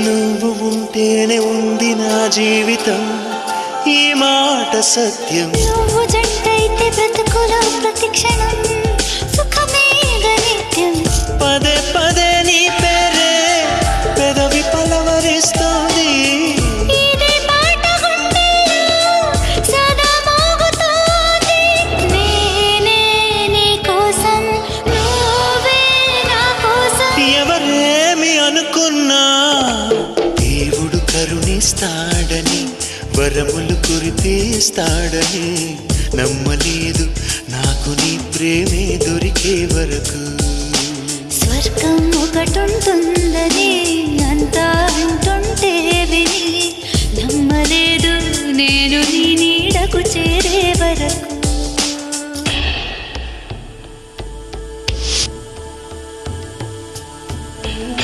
నువ్వు ఉంటేనే ఉంది నా జీవితం, ఈ మాట సత్యం. నువ్వు జంటైతే బ్రతుకులో ప్రతి క్షణం సుఖమే నిత్యం. పదే పదే నీ పేరే పెదవి పలవరిస్తోంది. ఇదే పాట గుండెల్లో సదా మోగుతోంది. నేనే నీ కోసం, నువ్వే నా కోసం. ఎవరేమి అనుకున్నా దేవుడు కరుణిస్తాడని, వరములు కురిపిస్తాడని నమ్మలేదు నాకు నీ ప్రేమే దొరికే వరకు. స్వర్గం ఒకటుంటుంది